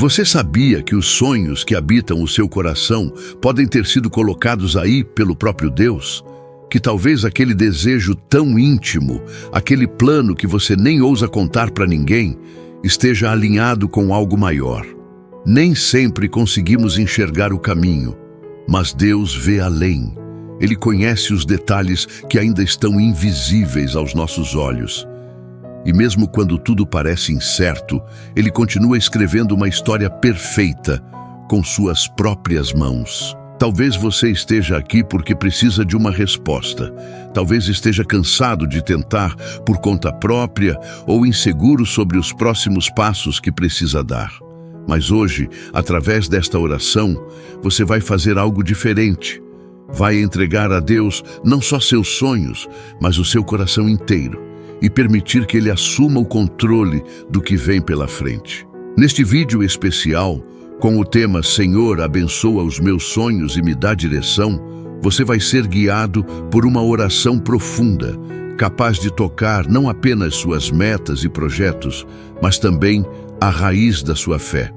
Você sabia que os sonhos que habitam o seu coração podem ter sido colocados aí pelo próprio Deus? Que talvez aquele desejo tão íntimo, aquele plano que você nem ousa contar para ninguém, esteja alinhado com algo maior. Nem sempre conseguimos enxergar o caminho, mas Deus vê além. Ele conhece os detalhes que ainda estão invisíveis aos nossos olhos. E mesmo quando tudo parece incerto, Ele continua escrevendo uma história perfeita com suas próprias mãos. Talvez você esteja aqui porque precisa de uma resposta. Talvez esteja cansado de tentar por conta própria ou inseguro sobre os próximos passos que precisa dar. Mas hoje, através desta oração, você vai fazer algo diferente. Vai entregar a Deus não só seus sonhos, mas o seu coração inteiro, e permitir que Ele assuma o controle do que vem pela frente. Neste vídeo especial, com o tema Senhor, abençoa os meus sonhos e me dá direção, você vai ser guiado por uma oração profunda, capaz de tocar não apenas suas metas e projetos, mas também a raiz da sua fé.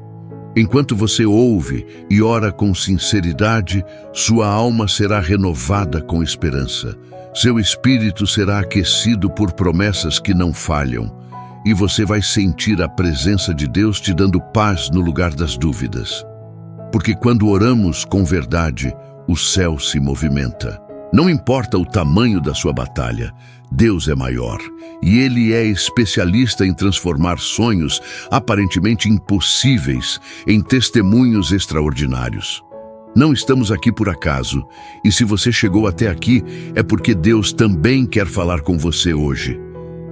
Enquanto você ouve e ora com sinceridade, sua alma será renovada com esperança. Seu espírito será aquecido por promessas que não falham, e você vai sentir a presença de Deus te dando paz no lugar das dúvidas. Porque quando oramos com verdade, o céu se movimenta. Não importa o tamanho da sua batalha, Deus é maior, e Ele é especialista em transformar sonhos aparentemente impossíveis em testemunhos extraordinários. Não estamos aqui por acaso, e se você chegou até aqui, é porque Deus também quer falar com você hoje.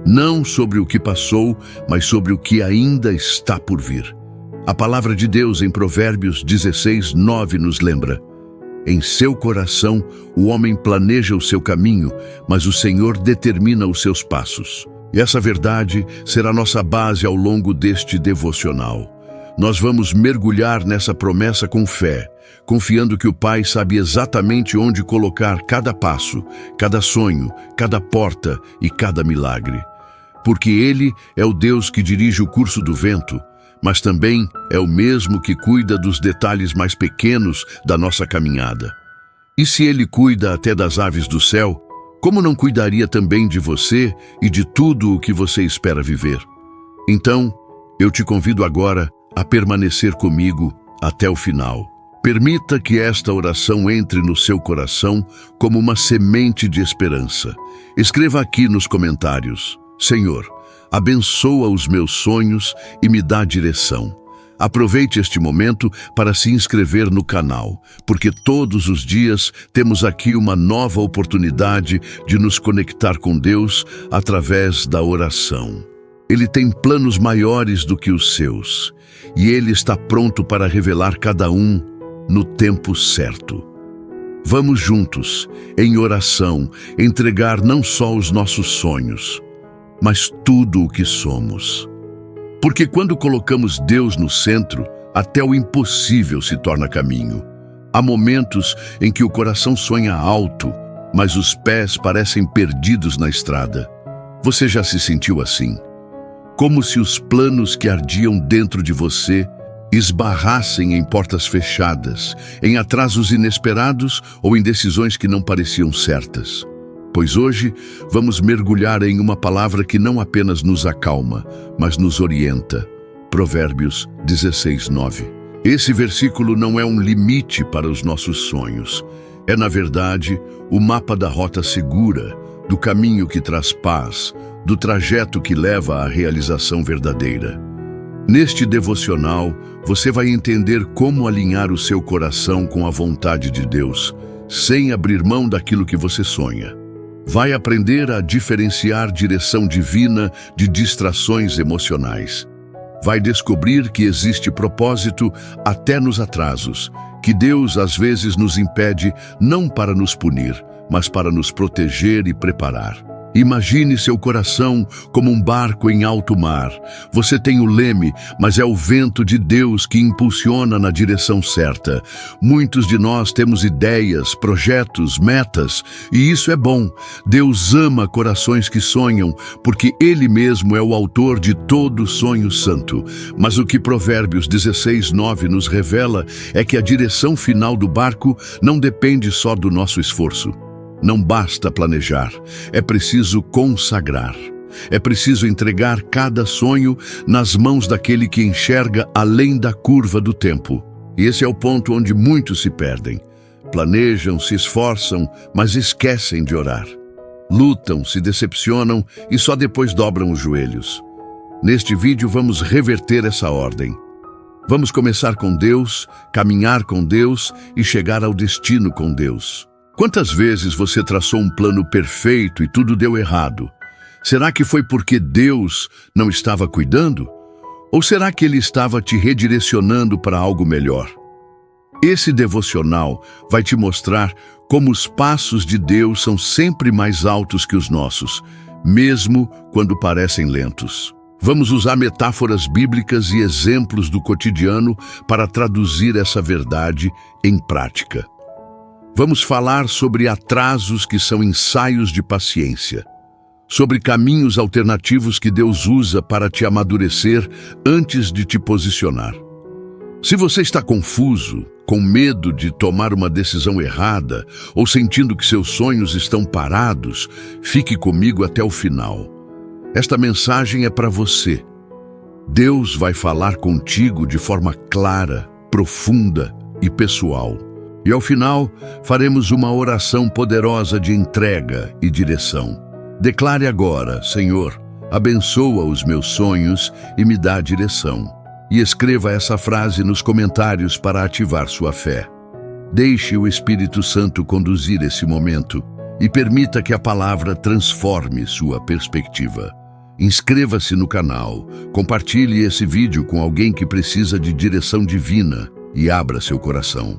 Não sobre o que passou, mas sobre o que ainda está por vir. A palavra de Deus em Provérbios 16:9 nos lembra: em seu coração o homem planeja o seu caminho, mas o Senhor determina os seus passos. E essa verdade será nossa base ao longo deste devocional. Nós vamos mergulhar nessa promessa com fé, confiando que o Pai sabe exatamente onde colocar cada passo, cada sonho, cada porta e cada milagre. Porque Ele é o Deus que dirige o curso do vento, mas também é o mesmo que cuida dos detalhes mais pequenos da nossa caminhada. E se Ele cuida até das aves do céu, como não cuidaria também de você e de tudo o que você espera viver? Então, eu te convido agora a permanecer comigo até o final. Permita que esta oração entre no seu coração como uma semente de esperança. Escreva aqui nos comentários: Senhor, abençoa os meus sonhos e me dá direção. Aproveite este momento para se inscrever no canal, porque todos os dias temos aqui uma nova oportunidade de nos conectar com Deus através da oração. Ele tem planos maiores do que os seus, e Ele está pronto para revelar cada um no tempo certo. Vamos juntos, em oração, entregar não só os nossos sonhos, mas tudo o que somos. Porque quando colocamos Deus no centro, até o impossível se torna caminho. Há momentos em que o coração sonha alto, mas os pés parecem perdidos na estrada. Você já se sentiu assim? Como se os planos que ardiam dentro de você esbarrassem em portas fechadas, em atrasos inesperados ou em decisões que não pareciam certas. Pois hoje vamos mergulhar em uma palavra que não apenas nos acalma, mas nos orienta. Provérbios 16:9. Esse versículo não é um limite para os nossos sonhos. É, na verdade, o mapa da rota segura, do caminho que traz paz, do trajeto que leva à realização verdadeira. Neste devocional, você vai entender como alinhar o seu coração com a vontade de Deus, sem abrir mão daquilo que você sonha. Vai aprender a diferenciar direção divina de distrações emocionais. Vai descobrir que existe propósito até nos atrasos, que Deus às vezes nos impede não para nos punir, mas para nos proteger e preparar. Imagine seu coração como um barco em alto mar. Você tem o leme, mas é o vento de Deus que impulsiona na direção certa. Muitos de nós temos ideias, projetos, metas, e isso é bom. Deus ama corações que sonham, porque Ele mesmo é o autor de todo sonho santo. Mas o que Provérbios 16:9 nos revela é que a direção final do barco não depende só do nosso esforço. Não basta planejar, é preciso consagrar. É preciso entregar cada sonho nas mãos daquele que enxerga além da curva do tempo. E esse é o ponto onde muitos se perdem. Planejam, se esforçam, mas esquecem de orar. Lutam, se decepcionam e só depois dobram os joelhos. Neste vídeo vamos reverter essa ordem. Vamos começar com Deus, caminhar com Deus e chegar ao destino com Deus. Quantas vezes você traçou um plano perfeito e tudo deu errado? Será que foi porque Deus não estava cuidando? Ou será que Ele estava te redirecionando para algo melhor? Esse devocional vai te mostrar como os passos de Deus são sempre mais altos que os nossos, mesmo quando parecem lentos. Vamos usar metáforas bíblicas e exemplos do cotidiano para traduzir essa verdade em prática. Vamos falar sobre atrasos que são ensaios de paciência, sobre caminhos alternativos que Deus usa para te amadurecer antes de te posicionar. Se você está confuso, com medo de tomar uma decisão errada ou sentindo que seus sonhos estão parados, fique comigo até o final. Esta mensagem é para você. Deus vai falar contigo de forma clara, profunda e pessoal. E ao final, faremos uma oração poderosa de entrega e direção. Declare agora: Senhor, abençoa os meus sonhos e me dá direção. E escreva essa frase nos comentários para ativar sua fé. Deixe o Espírito Santo conduzir esse momento e permita que a palavra transforme sua perspectiva. Inscreva-se no canal, compartilhe esse vídeo com alguém que precisa de direção divina e abra seu coração.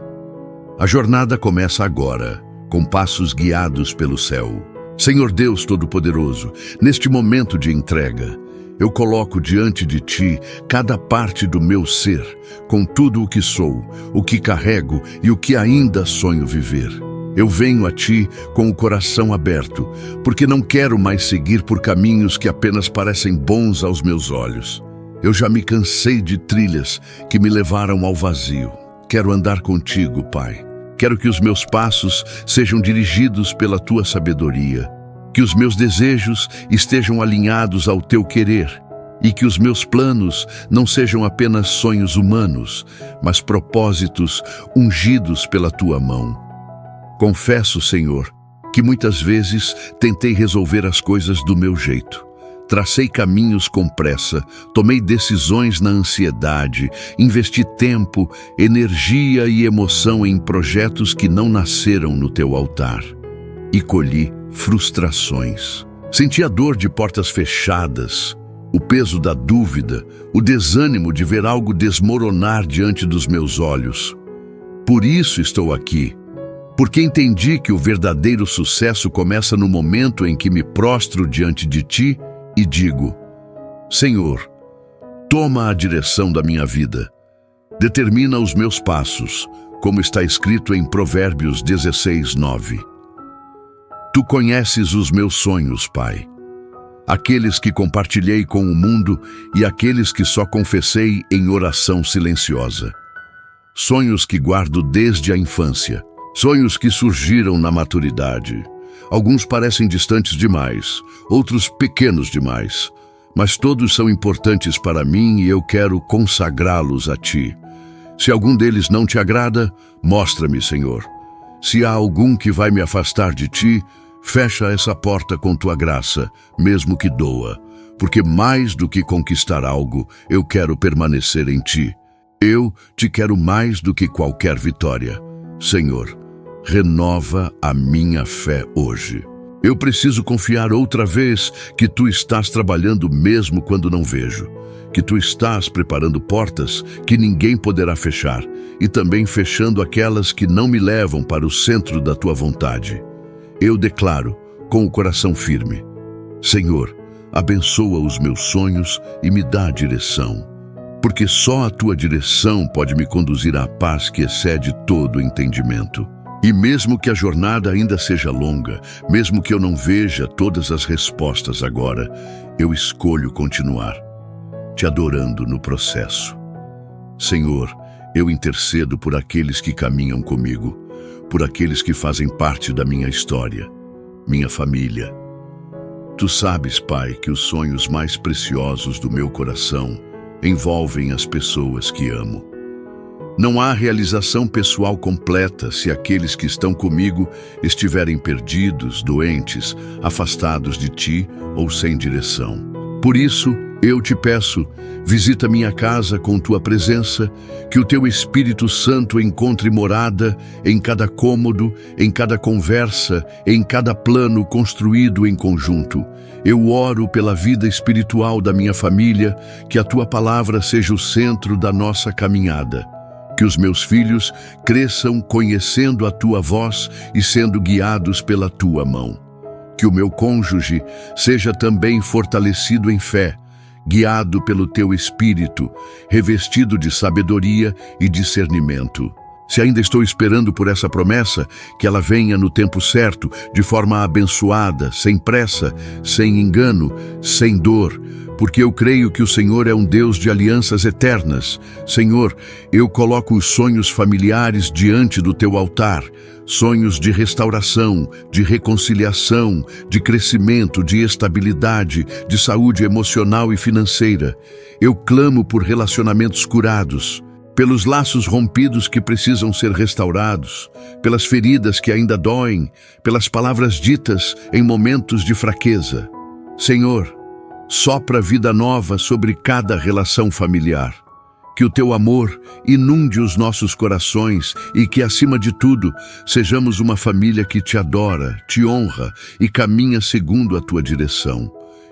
A jornada começa agora, com passos guiados pelo céu. Senhor Deus Todo-Poderoso, neste momento de entrega, eu coloco diante de Ti cada parte do meu ser, com tudo o que sou, o que carrego e o que ainda sonho viver. Eu venho a Ti com o coração aberto, porque não quero mais seguir por caminhos que apenas parecem bons aos meus olhos. Eu já me cansei de trilhas que me levaram ao vazio. Quero andar contigo, Pai. Quero que os meus passos sejam dirigidos pela Tua sabedoria, que os meus desejos estejam alinhados ao Teu querer e que os meus planos não sejam apenas sonhos humanos, mas propósitos ungidos pela Tua mão. Confesso, Senhor, que muitas vezes tentei resolver as coisas do meu jeito. Tracei caminhos com pressa, tomei decisões na ansiedade, investi tempo, energia e emoção em projetos que não nasceram no Teu altar. E colhi frustrações. Senti a dor de portas fechadas, o peso da dúvida, o desânimo de ver algo desmoronar diante dos meus olhos. Por isso estou aqui, porque entendi que o verdadeiro sucesso começa no momento em que me prostro diante de Ti e digo: Senhor, toma a direção da minha vida. Determina os meus passos, como está escrito em Provérbios 16:9. Tu conheces os meus sonhos, Pai, aqueles que compartilhei com o mundo e aqueles que só confessei em oração silenciosa. Sonhos que guardo desde a infância, sonhos que surgiram na maturidade. Alguns parecem distantes demais, outros pequenos demais, mas todos são importantes para mim e eu quero consagrá-los a Ti. Se algum deles não Te agrada, mostra-me, Senhor. Se há algum que vai me afastar de Ti, fecha essa porta com Tua graça, mesmo que doa, porque mais do que conquistar algo, eu quero permanecer em Ti. Eu Te quero mais do que qualquer vitória. Senhor, renova a minha fé hoje. Eu preciso confiar outra vez que Tu estás trabalhando mesmo quando não vejo, que Tu estás preparando portas que ninguém poderá fechar e também fechando aquelas que não me levam para o centro da Tua vontade. Eu declaro, com o coração firme: Senhor, abençoa os meus sonhos e me dá direção, porque só a tua direção pode me conduzir à paz que excede todo o entendimento. E mesmo que a jornada ainda seja longa, mesmo que eu não veja todas as respostas agora, eu escolho continuar, te adorando no processo. Senhor, eu intercedo por aqueles que caminham comigo, por aqueles que fazem parte da minha história, minha família. Tu sabes, Pai, que os sonhos mais preciosos do meu coração envolvem as pessoas que amo. Não há realização pessoal completa se aqueles que estão comigo estiverem perdidos, doentes, afastados de ti ou sem direção. Por isso, eu te peço, visita minha casa com tua presença, que o teu Espírito Santo encontre morada em cada cômodo, em cada conversa, em cada plano construído em conjunto. Eu oro pela vida espiritual da minha família, que a tua palavra seja o centro da nossa caminhada. Que os meus filhos cresçam conhecendo a tua voz e sendo guiados pela tua mão. Que o meu cônjuge seja também fortalecido em fé, guiado pelo teu Espírito, revestido de sabedoria e discernimento. Se ainda estou esperando por essa promessa, que ela venha no tempo certo, de forma abençoada, sem pressa, sem engano, sem dor, porque eu creio que o Senhor é um Deus de alianças eternas. Senhor, eu coloco os sonhos familiares diante do teu altar, sonhos de restauração, de reconciliação, de crescimento, de estabilidade, de saúde emocional e financeira. Eu clamo por relacionamentos curados, pelos laços rompidos que precisam ser restaurados, pelas feridas que ainda doem, pelas palavras ditas em momentos de fraqueza. Senhor, sopra vida nova sobre cada relação familiar. Que o teu amor inunde os nossos corações e que, acima de tudo, sejamos uma família que te adora, te honra e caminha segundo a tua direção.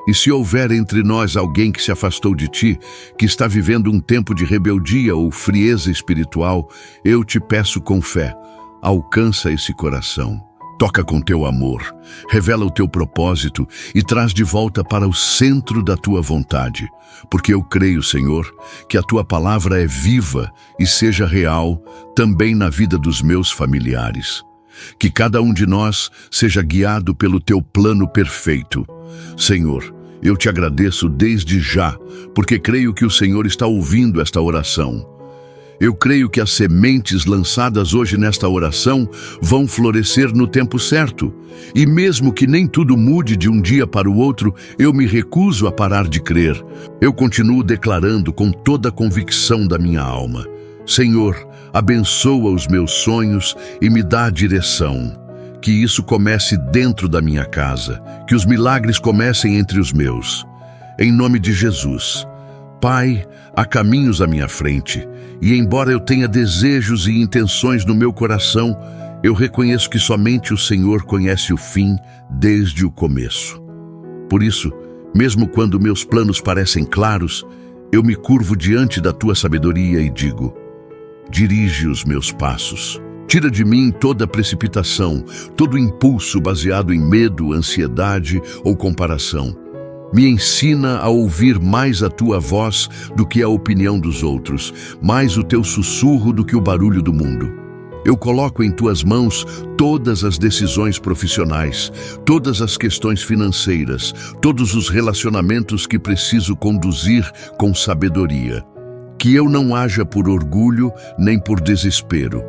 E se houver entre nós alguém que se afastou de ti, que está vivendo um tempo de rebeldia ou frieza espiritual, eu te peço com fé, alcança esse coração. Toca com teu amor, revela o teu propósito e traz de volta para o centro da tua vontade. Porque eu creio, Senhor, que a tua palavra é viva e seja real também na vida dos meus familiares. Que cada um de nós seja guiado pelo teu plano perfeito. Senhor, eu te agradeço desde já, porque creio que o Senhor está ouvindo esta oração. Eu creio que as sementes lançadas hoje nesta oração vão florescer no tempo certo. E mesmo que nem tudo mude de um dia para o outro, eu me recuso a parar de crer. Eu continuo declarando com toda a convicção da minha alma: Senhor, abençoa os meus sonhos e me dá a direção. Que isso comece dentro da minha casa, que os milagres comecem entre os meus. Em nome de Jesus. Pai, há caminhos à minha frente, e embora eu tenha desejos e intenções no meu coração, eu reconheço que somente o Senhor conhece o fim desde o começo. Por isso, mesmo quando meus planos parecem claros, eu me curvo diante da tua sabedoria e digo: dirige os meus passos. Tira de mim toda precipitação, todo impulso baseado em medo, ansiedade ou comparação. Me ensina a ouvir mais a tua voz do que a opinião dos outros, mais o teu sussurro do que o barulho do mundo. Eu coloco em tuas mãos todas as decisões profissionais, todas as questões financeiras, todos os relacionamentos que preciso conduzir com sabedoria. Que eu não haja por orgulho nem por desespero,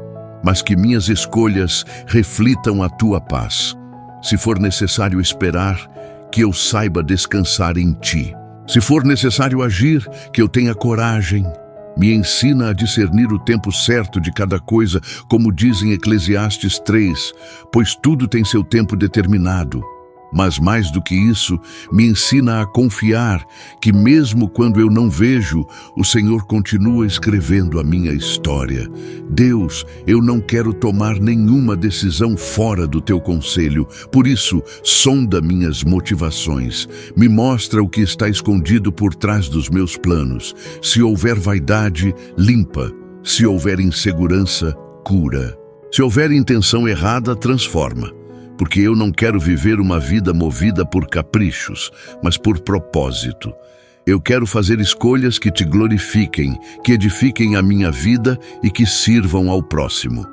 mas que minhas escolhas reflitam a tua paz. Se for necessário esperar, que eu saiba descansar em ti. Se for necessário agir, que eu tenha coragem. Me ensina a discernir o tempo certo de cada coisa, como diz em Eclesiastes 3, pois tudo tem seu tempo determinado. Mas mais do que isso, me ensina a confiar que mesmo quando eu não vejo, o Senhor continua escrevendo a minha história. Deus, eu não quero tomar nenhuma decisão fora do teu conselho. Por isso, sonda minhas motivações. Me mostra o que está escondido por trás dos meus planos. Se houver vaidade, limpa. Se houver insegurança, cura. Se houver intenção errada, transforma. porque eu não quero viver uma vida movida por caprichos, mas por propósito. Eu quero fazer escolhas que te glorifiquem, que edifiquem a minha vida e que sirvam ao próximo.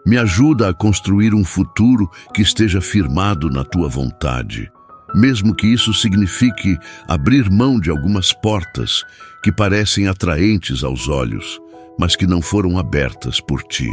Me ajuda a construir um futuro que esteja firmado na tua vontade, mesmo que isso signifique abrir mão de algumas portas que parecem atraentes aos olhos, mas que não foram abertas por ti.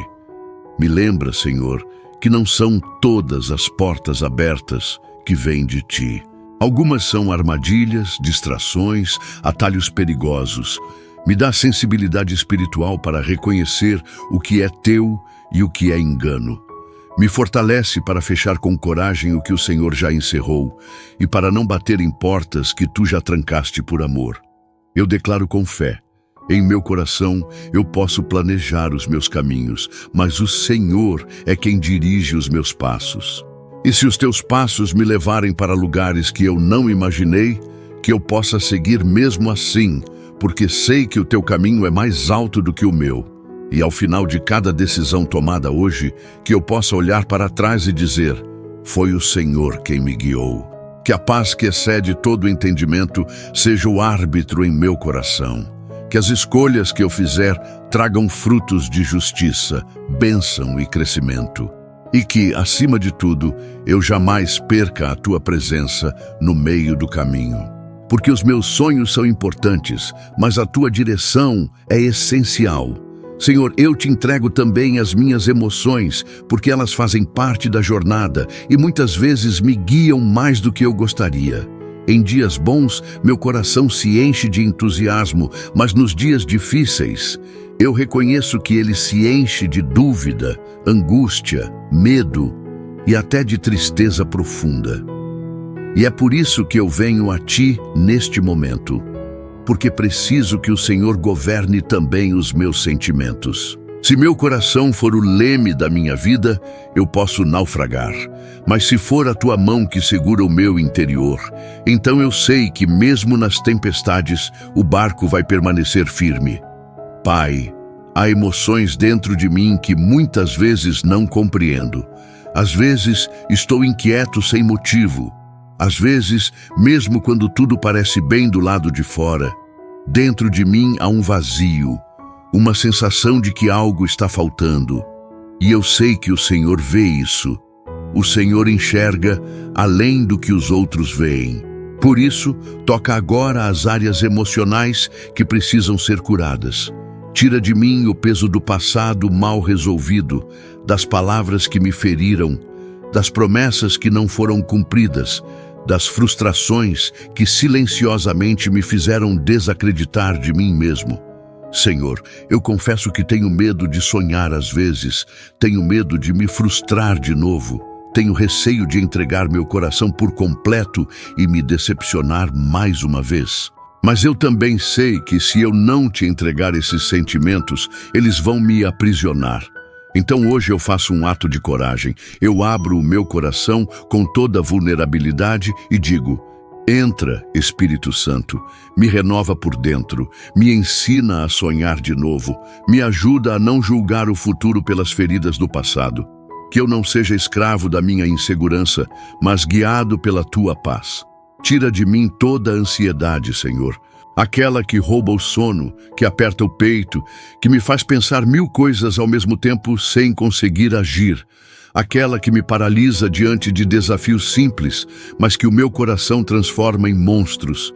Me lembra, Senhor, que não são todas as portas abertas que vêm de ti. Algumas são armadilhas, distrações, atalhos perigosos. Me dá sensibilidade espiritual para reconhecer o que é teu e o que é engano. Me fortalece para fechar com coragem o que o Senhor já encerrou e para não bater em portas que tu já trancaste por amor. Eu declaro com fé: em meu coração eu posso planejar os meus caminhos, mas o Senhor é quem dirige os meus passos. E se os teus passos me levarem para lugares que eu não imaginei, que eu possa seguir mesmo assim, porque sei que o teu caminho é mais alto do que o meu. E ao final de cada decisão tomada hoje, que eu possa olhar para trás e dizer: foi o Senhor quem me guiou. Que a paz que excede todo o entendimento seja o árbitro em meu coração. Que as escolhas que eu fizer tragam frutos de justiça, bênção e crescimento. E que, acima de tudo, eu jamais perca a tua presença no meio do caminho. Porque os meus sonhos são importantes, mas a tua direção é essencial. Senhor, eu te entrego também as minhas emoções, porque elas fazem parte da jornada e muitas vezes me guiam mais do que eu gostaria. Em dias bons, meu coração se enche de entusiasmo, mas nos dias difíceis, eu reconheço que ele se enche de dúvida, angústia, medo e até de tristeza profunda. E é por isso que eu venho a ti neste momento, porque preciso que o Senhor governe também os meus sentimentos. Se meu coração for o leme da minha vida, eu posso naufragar. Mas se for a tua mão que segura o meu interior, então eu sei que mesmo nas tempestades, o barco vai permanecer firme. Pai, há emoções dentro de mim que muitas vezes não compreendo. Às vezes estou inquieto sem motivo. Às vezes, mesmo quando tudo parece bem do lado de fora, dentro de mim há um vazio, uma sensação de que algo está faltando. E eu sei que o Senhor vê isso. O Senhor enxerga além do que os outros veem. Por isso, toca agora as áreas emocionais que precisam ser curadas. Tira de mim o peso do passado mal resolvido, das palavras que me feriram, das promessas que não foram cumpridas, das frustrações que silenciosamente me fizeram desacreditar de mim mesmo. Senhor, eu confesso que tenho medo de sonhar às vezes, tenho medo de me frustrar de novo, tenho receio de entregar meu coração por completo e me decepcionar mais uma vez. Mas eu também sei que se eu não te entregar esses sentimentos, eles vão me aprisionar. Então hoje eu faço um ato de coragem. Eu abro o meu coração com toda a vulnerabilidade e digo: entra, Espírito Santo, me renova por dentro, me ensina a sonhar de novo, me ajuda a não julgar o futuro pelas feridas do passado. Que eu não seja escravo da minha insegurança, mas guiado pela tua paz. Tira de mim toda a ansiedade, Senhor. Aquela que rouba o sono, que aperta o peito, que me faz pensar 1000 coisas ao mesmo tempo sem conseguir agir. Aquela que me paralisa diante de desafios simples, mas que o meu coração transforma em monstros.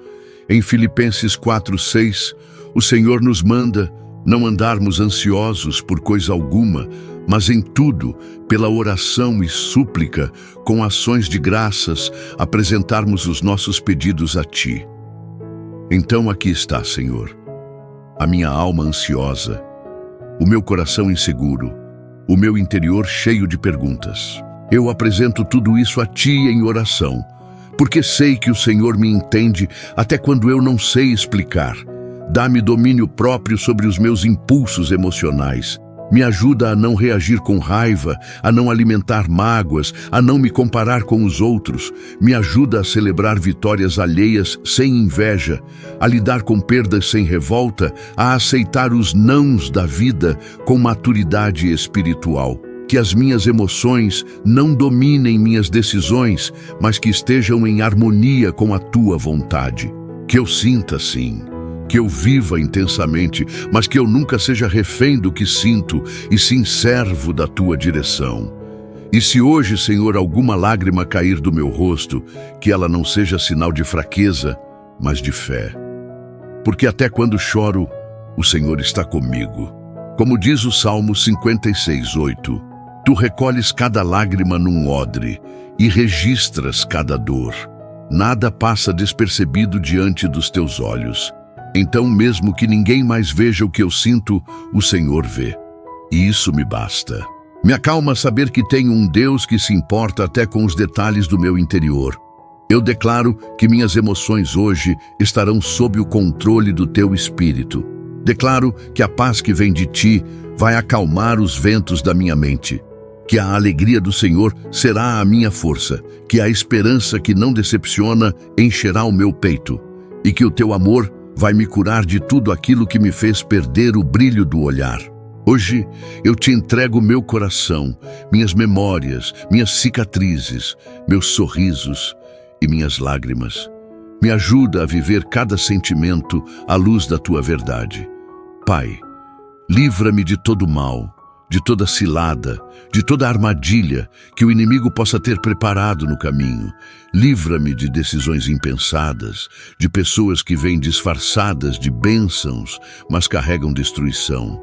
Em Filipenses 4:6, o Senhor nos manda não andarmos ansiosos por coisa alguma, mas em tudo, pela oração e súplica, com ações de graças, apresentarmos os nossos pedidos a Ti. Então aqui está, Senhor, a minha alma ansiosa, o meu coração inseguro, o meu interior cheio de perguntas. Eu apresento tudo isso a Ti em oração, porque sei que o Senhor me entende até quando eu não sei explicar. Dá-me domínio próprio sobre os meus impulsos emocionais. Me ajuda a não reagir com raiva, a não alimentar mágoas, a não me comparar com os outros. Me ajuda a celebrar vitórias alheias sem inveja, a lidar com perdas sem revolta, a aceitar os nãos da vida com maturidade espiritual. Que as minhas emoções não dominem minhas decisões, mas que estejam em harmonia com a tua vontade. Que eu sinta, sim, que eu viva intensamente, mas que eu nunca seja refém do que sinto, e sim servo da tua direção. E se hoje, Senhor, alguma lágrima cair do meu rosto, que ela não seja sinal de fraqueza, mas de fé. Porque até quando choro, o Senhor está comigo. Como diz o Salmo 56:8, tu recolhes cada lágrima num odre e registras cada dor. Nada passa despercebido diante dos teus olhos. Então, mesmo que ninguém mais veja o que eu sinto, o Senhor vê. E isso me basta. Me acalma saber que tenho um Deus que se importa até com os detalhes do meu interior. Eu declaro que minhas emoções hoje estarão sob o controle do teu Espírito. Declaro que a paz que vem de ti vai acalmar os ventos da minha mente. Que a alegria do Senhor será a minha força, que a esperança que não decepciona encherá o meu peito, e que o teu amor vai me curar de tudo aquilo que me fez perder o brilho do olhar. Hoje eu te entrego meu coração, minhas memórias, minhas cicatrizes, meus sorrisos e minhas lágrimas. Me ajuda a viver cada sentimento à luz da tua verdade. Pai, livra-me de todo mal, de toda cilada, de toda armadilha que o inimigo possa ter preparado no caminho. Livra-me de decisões impensadas, de pessoas que vêm disfarçadas de bênçãos, mas carregam destruição.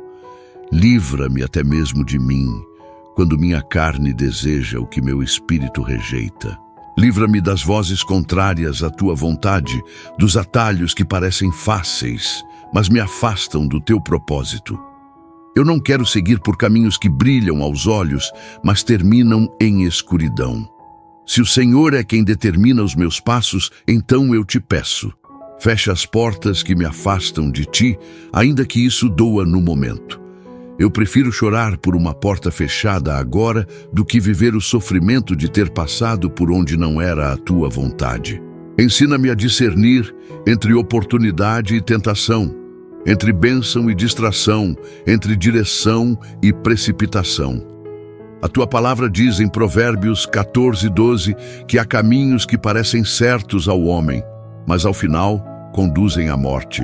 Livra-me até mesmo de mim, quando minha carne deseja o que meu espírito rejeita. Livra-me das vozes contrárias à tua vontade, dos atalhos que parecem fáceis, mas me afastam do teu propósito. Eu não quero seguir por caminhos que brilham aos olhos, mas terminam em escuridão. Se o Senhor é quem determina os meus passos, então eu te peço, fecha as portas que me afastam de ti, ainda que isso doa no momento. Eu prefiro chorar por uma porta fechada agora do que viver o sofrimento de ter passado por onde não era a tua vontade. Ensina-me a discernir entre oportunidade e tentação, entre bênção e distração, entre direção e precipitação. A tua palavra diz em Provérbios 14:12 que há caminhos que parecem certos ao homem, mas ao final conduzem à morte.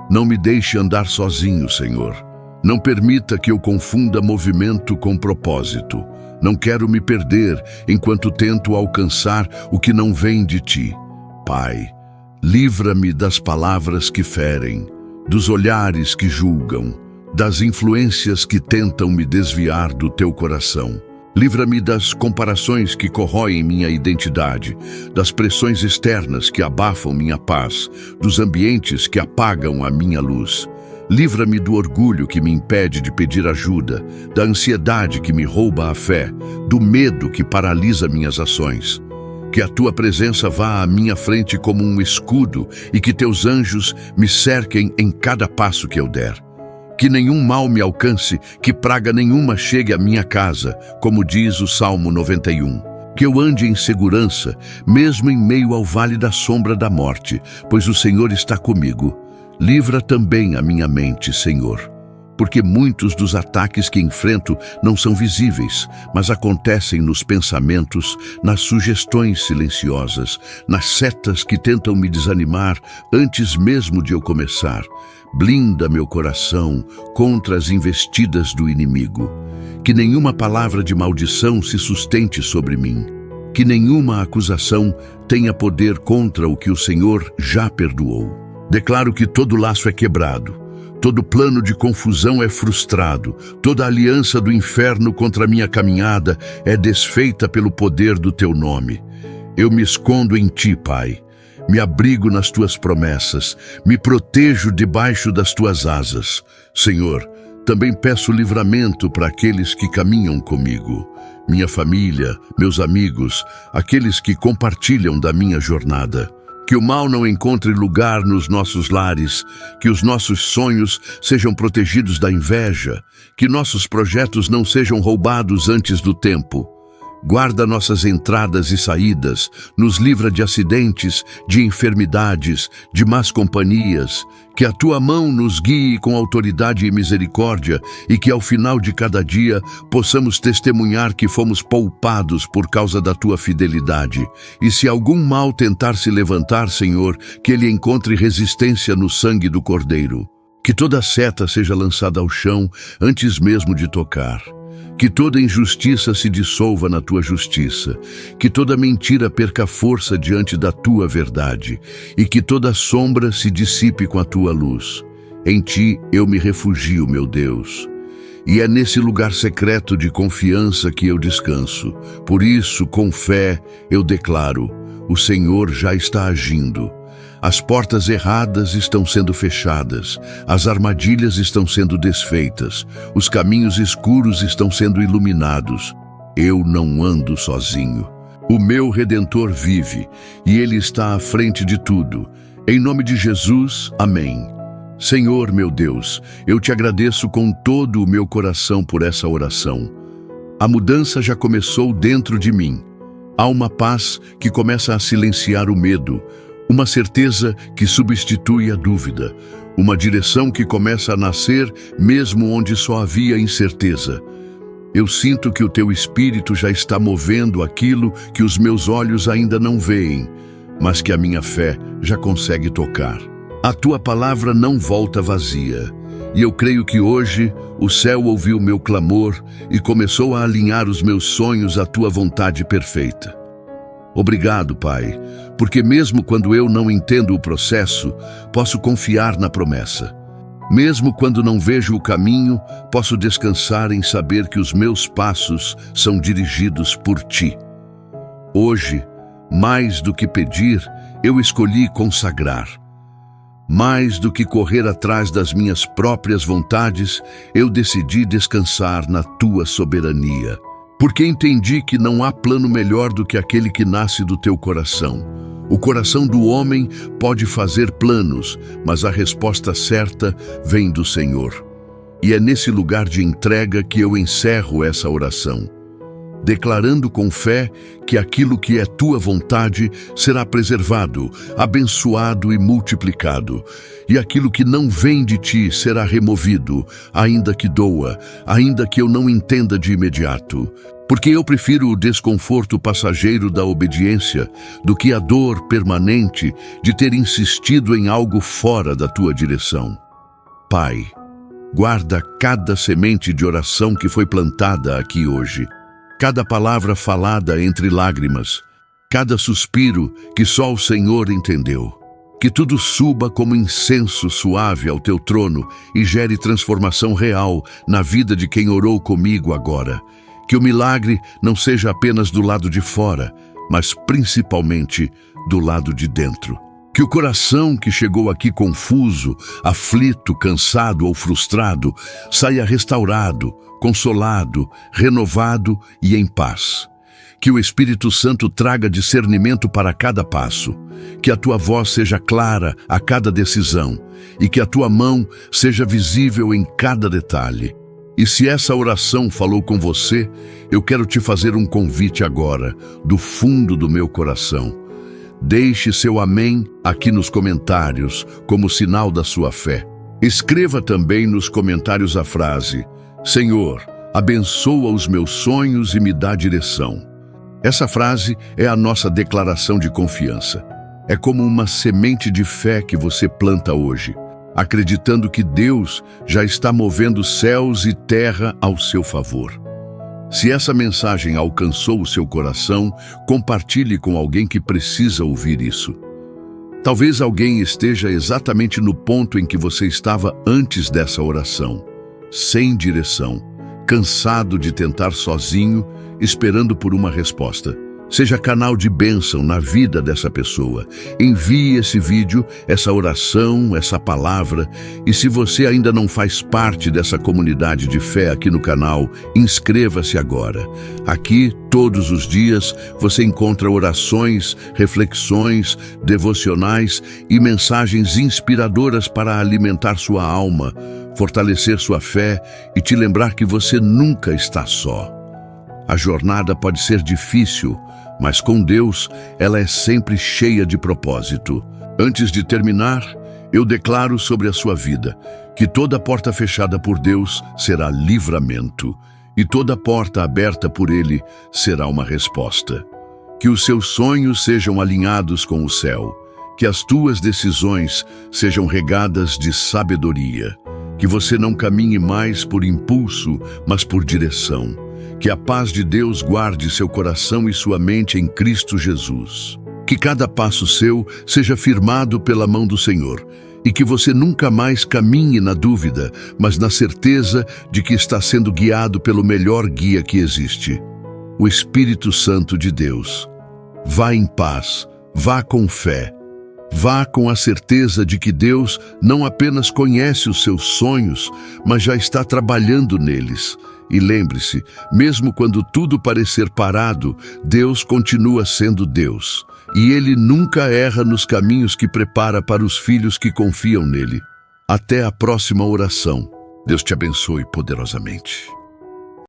Não me deixe andar sozinho, Senhor. Não permita que eu confunda movimento com propósito. Não quero me perder enquanto tento alcançar o que não vem de ti. Pai, livra-me das palavras que ferem, dos olhares que julgam, das influências que tentam me desviar do teu coração. Livra-me das comparações que corroem minha identidade, das pressões externas que abafam minha paz, dos ambientes que apagam a minha luz. Livra-me do orgulho que me impede de pedir ajuda, da ansiedade que me rouba a fé, do medo que paralisa minhas ações. Que a tua presença vá à minha frente como um escudo e que teus anjos me cerquem em cada passo que eu der. Que nenhum mal me alcance, que praga nenhuma chegue à minha casa, como diz o Salmo 91. Que eu ande em segurança, mesmo em meio ao vale da sombra da morte, pois o Senhor está comigo. Livra também a minha mente, Senhor, porque muitos dos ataques que enfrento não são visíveis, mas acontecem nos pensamentos, nas sugestões silenciosas, nas setas que tentam me desanimar antes mesmo de eu começar. Blinda meu coração contra as investidas do inimigo. Que nenhuma palavra de maldição se sustente sobre mim. Que nenhuma acusação tenha poder contra o que o Senhor já perdoou. Declaro que todo laço é quebrado, todo plano de confusão é frustrado, toda aliança do inferno contra a minha caminhada é desfeita pelo poder do teu nome. Eu me escondo em ti, Pai. Me abrigo nas tuas promessas, me protejo debaixo das tuas asas. Senhor, também peço livramento para aqueles que caminham comigo, minha família, meus amigos, aqueles que compartilham da minha jornada. Que o mal não encontre lugar nos nossos lares, que os nossos sonhos sejam protegidos da inveja, que nossos projetos não sejam roubados antes do tempo. Guarda nossas entradas e saídas, nos livra de acidentes, de enfermidades, de más companhias. Que a tua mão nos guie com autoridade e misericórdia e que ao final de cada dia possamos testemunhar que fomos poupados por causa da tua fidelidade. E se algum mal tentar se levantar, Senhor, que ele encontre resistência no sangue do Cordeiro. Que toda seta seja lançada ao chão antes mesmo de tocar. Que toda injustiça se dissolva na tua justiça, que toda mentira perca força diante da tua verdade, e que toda sombra se dissipe com a tua luz. Em ti eu me refugio, meu Deus. E é nesse lugar secreto de confiança que eu descanso. Por isso, com fé, eu declaro: o Senhor já está agindo. As portas erradas estão sendo fechadas, as armadilhas estão sendo desfeitas, os caminhos escuros estão sendo iluminados. Eu não ando sozinho. O meu Redentor vive, e Ele está à frente de tudo. Em nome de Jesus, amém. Senhor, meu Deus, eu te agradeço com todo o meu coração por essa oração. A mudança já começou dentro de mim. Há uma paz que começa a silenciar o medo, uma certeza que substitui a dúvida, uma direção que começa a nascer mesmo onde só havia incerteza. Eu sinto que o teu Espírito já está movendo aquilo que os meus olhos ainda não veem, mas que a minha fé já consegue tocar. A tua palavra não volta vazia, e eu creio que hoje o céu ouviu meu clamor e começou a alinhar os meus sonhos à tua vontade perfeita. Obrigado, Pai, porque mesmo quando eu não entendo o processo, posso confiar na promessa. Mesmo quando não vejo o caminho, posso descansar em saber que os meus passos são dirigidos por Ti. Hoje, mais do que pedir, eu escolhi consagrar. Mais do que correr atrás das minhas próprias vontades, eu decidi descansar na Tua soberania. Porque entendi que não há plano melhor do que aquele que nasce do teu coração. O coração do homem pode fazer planos, mas a resposta certa vem do Senhor. E é nesse lugar de entrega que eu encerro essa oração, declarando com fé que aquilo que é tua vontade será preservado, abençoado e multiplicado, e aquilo que não vem de ti será removido, ainda que doa, ainda que eu não entenda de imediato. Porque eu prefiro o desconforto passageiro da obediência do que a dor permanente de ter insistido em algo fora da tua direção. Pai, guarda cada semente de oração que foi plantada aqui hoje, cada palavra falada entre lágrimas, cada suspiro que só o Senhor entendeu. Que tudo suba como incenso suave ao teu trono e gere transformação real na vida de quem orou comigo agora. Que o milagre não seja apenas do lado de fora, mas principalmente do lado de dentro. Que o coração que chegou aqui confuso, aflito, cansado ou frustrado, saia restaurado, consolado, renovado e em paz. Que o Espírito Santo traga discernimento para cada passo. Que a tua voz seja clara a cada decisão e que a tua mão seja visível em cada detalhe. E se essa oração falou com você, eu quero te fazer um convite agora, do fundo do meu coração. Deixe seu amém aqui nos comentários, como sinal da sua fé. Escreva também nos comentários a frase: Senhor, abençoa os meus sonhos e me dá direção. Essa frase é a nossa declaração de confiança. É como uma semente de fé que você planta hoje, acreditando que Deus já está movendo céus e terra ao seu favor. Se essa mensagem alcançou o seu coração, compartilhe com alguém que precisa ouvir isso. Talvez alguém esteja exatamente no ponto em que você estava antes dessa oração, sem direção, cansado de tentar sozinho, esperando por uma resposta. Seja canal de bênção na vida dessa pessoa. Envie esse vídeo, essa oração, essa palavra. E se você ainda não faz parte dessa comunidade de fé aqui no canal, inscreva-se agora. Aqui, todos os dias, você encontra orações, reflexões, devocionais e mensagens inspiradoras para alimentar sua alma, fortalecer sua fé e te lembrar que você nunca está só. A jornada pode ser difícil, mas com Deus ela é sempre cheia de propósito. Antes de terminar, eu declaro sobre a sua vida que toda porta fechada por Deus será livramento e toda porta aberta por Ele será uma resposta. Que os seus sonhos sejam alinhados com o céu, que as tuas decisões sejam regadas de sabedoria, que você não caminhe mais por impulso, mas por direção. Que a paz de Deus guarde seu coração e sua mente em Cristo Jesus. Que cada passo seu seja firmado pela mão do Senhor e que você nunca mais caminhe na dúvida, mas na certeza de que está sendo guiado pelo melhor guia que existe, o Espírito Santo de Deus. Vá em paz, vá com fé, vá com a certeza de que Deus não apenas conhece os seus sonhos, mas já está trabalhando neles. E lembre-se, mesmo quando tudo parecer parado, Deus continua sendo Deus. E Ele nunca erra nos caminhos que prepara para os filhos que confiam nele. Até a próxima oração. Deus te abençoe poderosamente.